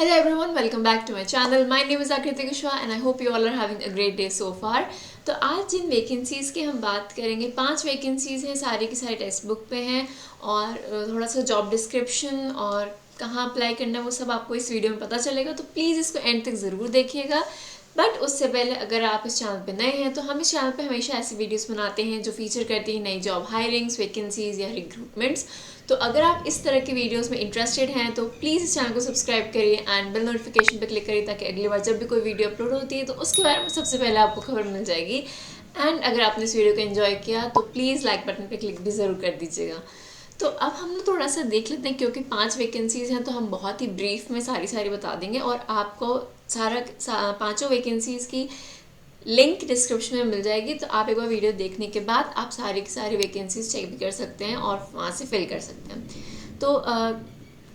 Hello everyone, welcome back to my channel. My name is Akriti Kushwaha and I hope you all are having a great day so far. तो आज जिन vacancies की हम बात करेंगे, 5 vacancies हैं, सारी की सारी टेक्स्ट बुक पे हैं और थोड़ा सा जॉब डिस्क्रिप्शन और कहाँ अप्लाई करना है वो सब आपको इस वीडियो में पता चलेगा, तो प्लीज़ इसको एंड तक ज़रूर देखिएगा। बट उससे पहले अगर आप इस चैनल पे नए हैं तो हम इस चैनल पे हमेशा ऐसी वीडियोस बनाते हैं जो फीचर करती हैं नई जॉब हायरिंग्स, वैकेंसीज़ या रिक्रूटमेंट्स। तो अगर आप इस तरह की वीडियोस में इंटरेस्टेड हैं तो प्लीज़ इस चैनल को सब्सक्राइब करिए एंड बेल नोटिफिकेशन पर क्लिक करिए ताकि अगली बार जब भी कोई वीडियो अपलोड होती है तो उसके बारे में सबसे पहले आपको खबर मिल जाएगी। एंड अगर आपने इस वीडियो को एंजॉय किया तो प्लीज़ लाइक बटन पर क्लिक भी ज़रूर कर दीजिएगा। तो अब हम लोग थोड़ा सा देख लेते हैं, क्योंकि 5 वैकेंसीज़ हैं तो हम बहुत ही ब्रीफ में सारी बता देंगे और आपको पाँचों वैकेंसीज़ की लिंक डिस्क्रिप्शन में मिल जाएगी। तो आप एक बार वीडियो देखने के बाद आप सारी की सारी वैकेंसीज चेक भी कर सकते हैं और वहाँ से फिल कर सकते हैं। तो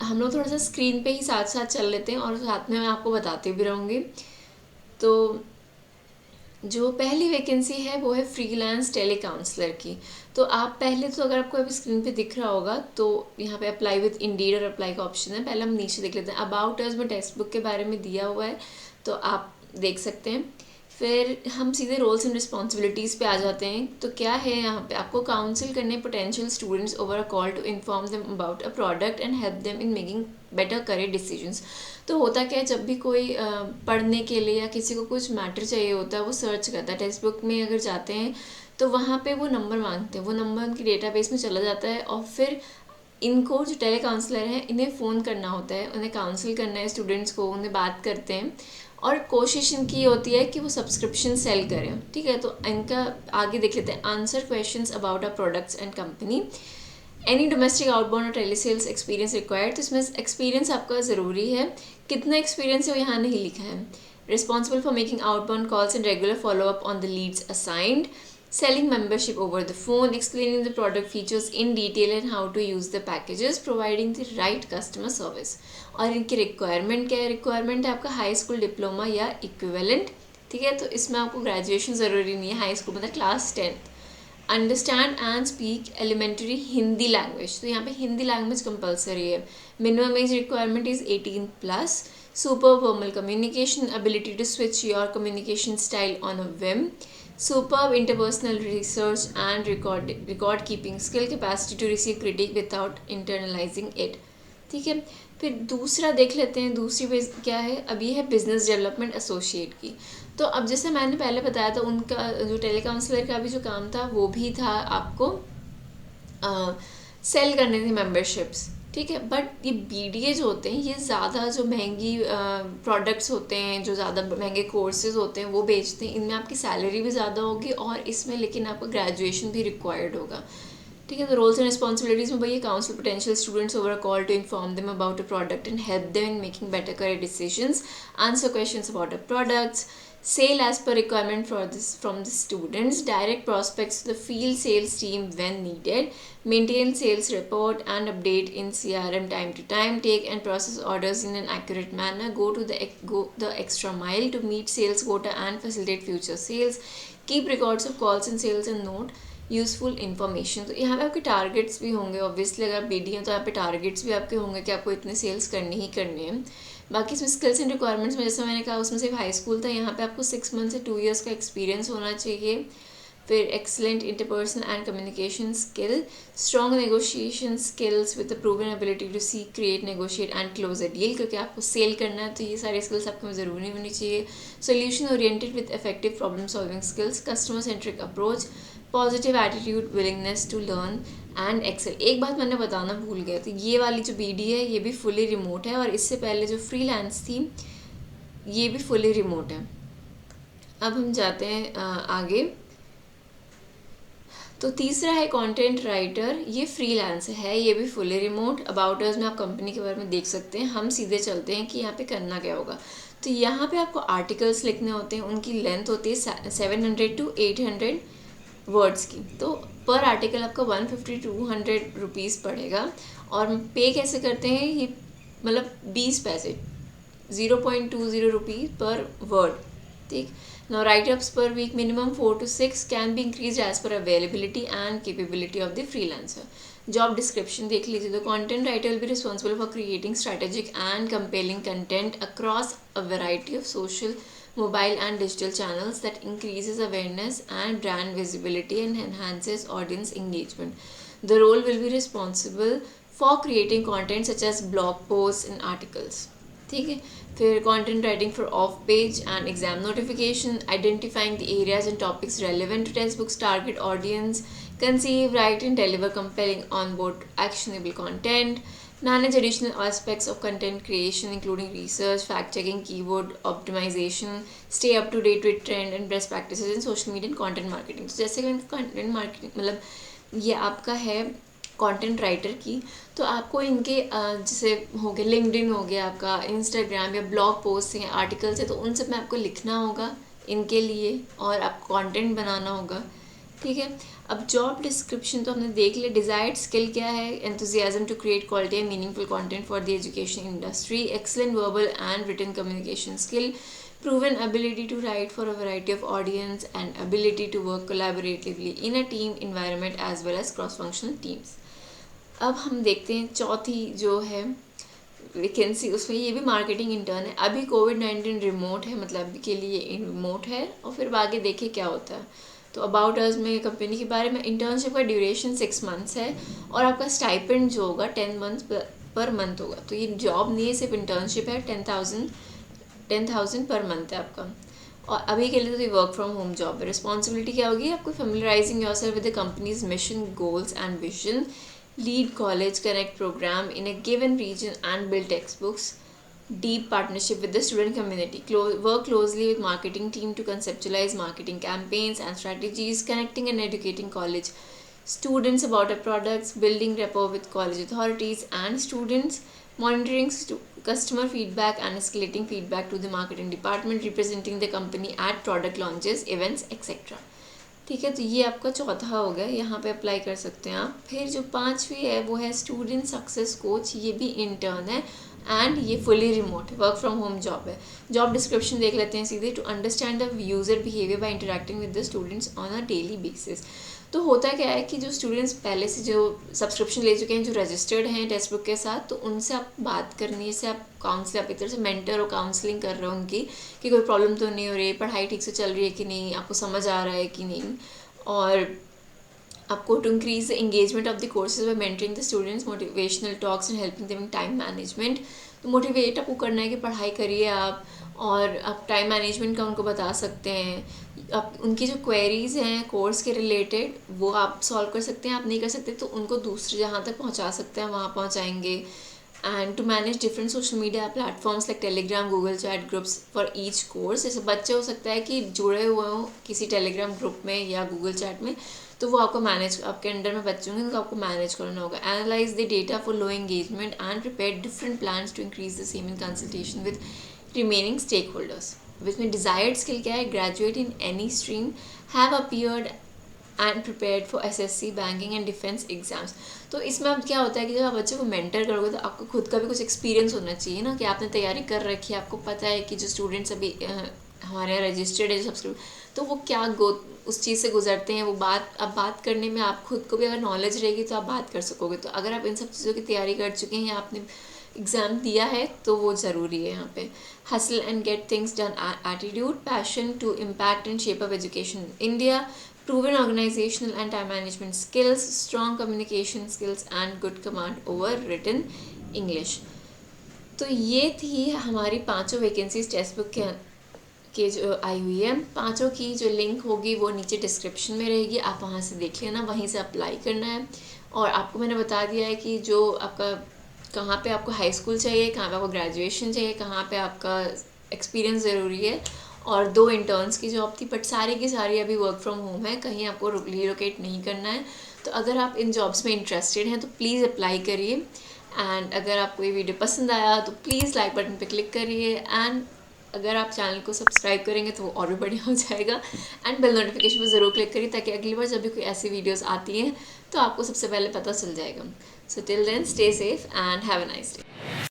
हम लोग थोड़ा सा स्क्रीन पे ही साथ साथ चल लेते हैं और साथ में मैं आपको बताती भी रहूँगी। तो जो पहली वैकेंसी है वो है फ्रीलांस टेली काउंसलर की। तो आप पहले तो अगर आपको अभी स्क्रीन पे दिख रहा होगा तो यहाँ पे अप्लाई विद इंडीड और अप्लाई का ऑप्शन है। पहले हम नीचे देख लेते हैं, अबाउट अस में टेक्स्ट बुक के बारे में दिया हुआ है तो आप देख सकते हैं। फिर हम सीधे रोल्स एंड रिस्पॉन्सिबिलिटीज़ पे आ जाते हैं। तो क्या है यहाँ पे, आपको काउंसिल करने potential students over a call to inform them about a product and help them in making better career decisions. तो होता क्या है, जब भी कोई पढ़ने के लिए या किसी को कुछ मैटर चाहिए होता है वो सर्च करता है, टेक्स्ट बुक में अगर जाते हैं तो वहाँ पे वो नंबर मांगते हैं, वो नंबर उनकी डेटाबेस में चला जाता है और फिर इनको जो टेली काउंसलर हैं इन्हें फ़ोन करना होता है, उन्हें काउंसिल करना है स्टूडेंट्स को, उन्हें बात करते हैं और कोशिश इनकी होती है कि वो सब्सक्रिप्शन सेल करें। ठीक है, तो इनका आगे देख लेते हैं, answer questions about a products and company, any domestic outbound और टेली सेल्स एक्सपीरियंस रिक्वायर्ड। तो इसमें एक्सपीरियंस आपका ज़रूरी है, कितना एक्सपीरियंस है वो यहाँ नहीं लिखा है। Responsible for making outbound calls and regular follow up on the leads assigned, selling membership over the phone, explaining the product features in detail and how to use the packages, providing the right customer service। और इनकी requirement क्या है, requirement है आपका high school diploma या equivalent. ठीक है, तो इसमें आपको ग्रेजुएशन ज़रूरी नहीं है, हाई स्कूल मतलब class 10th। Understand and speak elementary Hindi language, तो यहाँ पे हिंदी लैंग्वेज कंपलसरी है। Minimum age requirement is 18+। Super formal communication, ability to switch your communication style on a whim, superb interpersonal research and record keeping skill, capacity to receive critique without internalizing it। ठीक है, फिर दूसरा देख लेते हैं, दूसरी क्या है, अभी है बिजनेस डेवलपमेंट एसोसिएट की। तो अब जैसे मैंने पहले बताया था, उनका जो टेली काउंसलर का भी जो काम था वो भी था आपको सेल करने थी मेंबरशिप्स। ठीक है, बट ये बीडीए जो होते हैं ये ज़्यादा जो महंगी प्रोडक्ट्स होते हैं, जो ज़्यादा महंगे कोर्सेज होते हैं वो बेचते हैं, इनमें आपकी सैलरी भी ज़्यादा होगी और इसमें लेकिन आपका ग्रेजुएशन भी रिक्वायर्ड होगा। ठीक है, तो रोल्स एंड रिस्पॉन्सिबिलिटीज़ में भैया counsel potential students over a call to inform them about a product and help them in making better career decisions, answer questions about a products, sale as per requirement for this from the students, direct prospects to the field sales team when needed, maintain sales report and update in CRM time to time, take and process orders in an accurate manner, go the extra mile to meet sales quota and facilitate future sales, keep records of calls and sales and note useful information. तो यहाँ पे आपके targets भी होंगे, obviously अगर आप BD हैं तो यहाँ पे टारगेट्स भी आपके होंगे कि आपको इतने सेल्स करनी ही करनी है। बाकी इसमें स्किल्स एंड रिक्वायरमेंट्स में जैसे मैंने कहा उसमें सिर्फ हाई स्कूल था, यहाँ पे आपको 6 मंथ से 2 ईयर्स का एक्सपीरियंस होना चाहिए। फिर excellent interpersonal and communication skill, strong negotiation skills with the proven ability to see create negotiate and close a deal, क्योंकि आपको सेल करना है तो ये सारी स्किल्स आपको ज़रूरी होनी चाहिए। Solution oriented with effective problem solving skills, customer centric approach, positive attitude, willingness to learn and excel. एक बात मैंने बताना भूल गया, तो ये वाली जो बीडी है ये भी फुली रिमोट है और इससे पहले जो फ्रीलांस थी ये भी फुली रिमोट है। अब हम जाते हैं आगे। तो तीसरा है कंटेंट राइटर, ये फ्रीलांस है, ये भी फुली रिमोट। अबाउट अस में आप कंपनी के बारे में देख सकते हैं। हम सीधे चलते हैं कि यहाँ पे करना क्या होगा। तो यहाँ पे आपको आर्टिकल्स लिखने होते हैं, उनकी लेंथ होती है 700 to 800 वर्ड्स की। तो पर आर्टिकल आपका 150 to 200 रुपीज़ पड़ेगा। और पे कैसे करते हैं, ये मतलब 20 पैसे, 0.20 रुपीज़ पर वर्ड। ठीक, Now write-ups per week minimum 4 to 6 can be increased as per availability and capability of the freelancer. Job description देख लीजिए तो content writer will be responsible for creating strategic and compelling content across a variety of social, mobile and digital channels that increases awareness and brand visibility and enhances audience engagement. The role will be responsible for creating content such as blog posts and articles. ठीक है, फिर content writing for off page and exam notification, identifying the areas and topics relevant to textbooks target audience, conceive, write and deliver compelling onboard actionable content, manage additional aspects of content creation including research, fact checking, keyword optimization, stay up to date with trend and best practices in social media and content marketing. तो जैसे कि content marketing मतलब ये आपका है content writer की, तो आपको इनके जैसे हो गया लिंक्डइन हो गया आपका, इंस्टाग्राम या ब्लॉग पोस्ट हैं, आर्टिकल्स है, तो उन सब में आपको लिखना होगा इनके लिए और आपको कंटेंट बनाना होगा। ठीक है, अब जॉब डिस्क्रिप्शन तो हमने देख लिया। डिजायर्ड स्किल क्या है? Enthusiasm to create quality and meaningful content for the education industry, excellent verbal and written communication skill, proven ability to write for a variety of audience and ability to work collaboratively in a team environment as well as cross-functional teams. अब हम देखते हैं चौथी जो है vacancy, उसमें ये भी मार्केटिंग इंटर्न है। अभी कोविड-19 रिमोट है, मतलब अभी के लिए रिमोट है और फिर आगे देखें क्या होता है। तो अबाउट अस में कंपनी के बारे में, इंटर्नशिप का ड्यूरेशन 6 मंथ्स है और आपका स्टाइपेंड जो होगा 10 मंथ्स पर मंथ होगा। तो ये जॉब नहीं है, सिर्फ इंटर्नशिप है। 10,000 पर मंथ है आपका। और अभी के लिए तो ये वर्क फ्रॉम होम जॉब है। रिस्पॉन्सिबिलिटी क्या होगी आपको? Familiarising yourself with the company's mission, goals and vision, lead college connect programme in a given region and build text books, deep partnership with the student community, work closely with marketing team to conceptualize marketing campaigns and strategies, connecting and educating college students about our products, building rapport with college authorities and students, monitoring customer feedback and escalating feedback to the marketing department, representing the company at product launches, events, etc. ठीक है, तो ये आपका चौथा हो गया, यहाँ पे अप्लाई कर सकते हैं आप। फिर जो पांचवी है वो है स्टूडेंट सक्सेस कोच, ये भी इंटर्न है एंड ये फुली रिमोट है, वर्क फ्रॉम होम जॉब है। जॉब डिस्क्रिप्शन देख लेते हैं सीधे। To understand the user behaviour by interacting with the students on a daily basis. तो होता क्या है कि जो स्टूडेंट्स पहले से जो सब्सक्रिप्शन ले चुके हैं, जो रजिस्टर्ड हैं टेक्स्ट बुक के साथ, तो उनसे आप बात करनी है, जैसे आप काउंसलर, आप एक तरह से मेंटर और काउंसलिंग कर रहे हो उनकी कि कोई प्रॉब्लम तो नहीं हो रही, पढ़ाई ठीक से चल रही है कि नहीं, आपको समझ आ रहा है कि नहीं। और आपको to increase the engagement of the courses by mentoring the students, motivational talks and helping them in time management. तो मोटिवेट आपको करना है कि पढ़ाई करिए आप, और आप टाइम मैनेजमेंट का उनको बता सकते हैं। आप उनकी जो क्वेरीज़ हैं कोर्स के रिलेटेड वो आप सॉल्व कर सकते हैं। आप नहीं कर सकते तो उनको दूसरे जहाँ तक पहुँचा सकते हैं वहाँ पहुँचाएंगे। And to manage different social media platforms like Telegram, Google chat groups for each course. जैसे बच्चे हो सकता है कि जुड़े हुए हों किसी टेलीग्राम ग्रुप में या गूगल चैट में, तो वो आपको मैनेज, आपके अंडर में बच्चे होंगे उनको आपको मैनेज करना होगा। Analyse the data for low engagement and prepare different plans to increase the same in consultation with remaining stakeholders. इसमें डिजायर्ड स्किल क्या है? Graduate in any stream, have appeared and prepared for SSC, banking and defence exams. तो इसमें अब क्या होता है कि जब आप बच्चे को मेंटर करोगे तो आपको खुद का भी कुछ एक्सपीरियंस होना चाहिए ना, कि आपने तैयारी कर रखी है, आपको पता है कि जो स्टूडेंट्स अभी हमारे यहाँ रजिस्टर्ड है, जो सब्सक्राइब, तो वो क्या उस चीज़ से गुजरते हैं। वो बात करने में आप खुद को भी अगर नॉलेज रहेगी तो आप बात कर सकोगे। तो अगर आप इन सब चीज़ों की तैयारी कर चुके हैं या आपने एग्ज़ाम दिया है तो वो ज़रूरी है यहाँ पे। Hustle and get things done attitude, passion to impact and shape of education India, proven organizational and time management skills, strong communication skills and good command over written English। तो ये थी हमारी पांचों वैकेंसीज टेक्स्ट बुक के जो आई हुई है। पांचों की जो लिंक होगी वो नीचे डिस्क्रिप्शन में रहेगी, आप वहाँ से देख लेना, वहीं से अप्लाई करना है। और आपको मैंने बता दिया है कि जो आपका कहाँ पे आपको हाई स्कूल चाहिए, कहाँ पे आपको ग्रेजुएशन चाहिए, कहाँ पे आपका एक्सपीरियंस ज़रूरी है, और 2 इंटर्न्स की जॉब थी। बट सारी की सारी अभी वर्क फ्रॉम होम है, कहीं आपको रिलोकेट नहीं करना है। तो अगर आप इन जॉब्स में इंटरेस्टेड हैं तो प्लीज़ अप्लाई करिए। एंड अगर आपको ये वीडियो पसंद आया तो प्लीज़ लाइक बटन पे क्लिक करिए। एंड अगर आप चैनल को सब्सक्राइब करेंगे तो वो और भी बढ़िया हो जाएगा। एंड बेल नोटिफिकेशन पर ज़रूर क्लिक करिए ताकि अगली बार जब भी कोई ऐसी वीडियोज़ आती हैं तो आपको सबसे पहले पता चल जाएगा। So till then stay safe and have a nice day.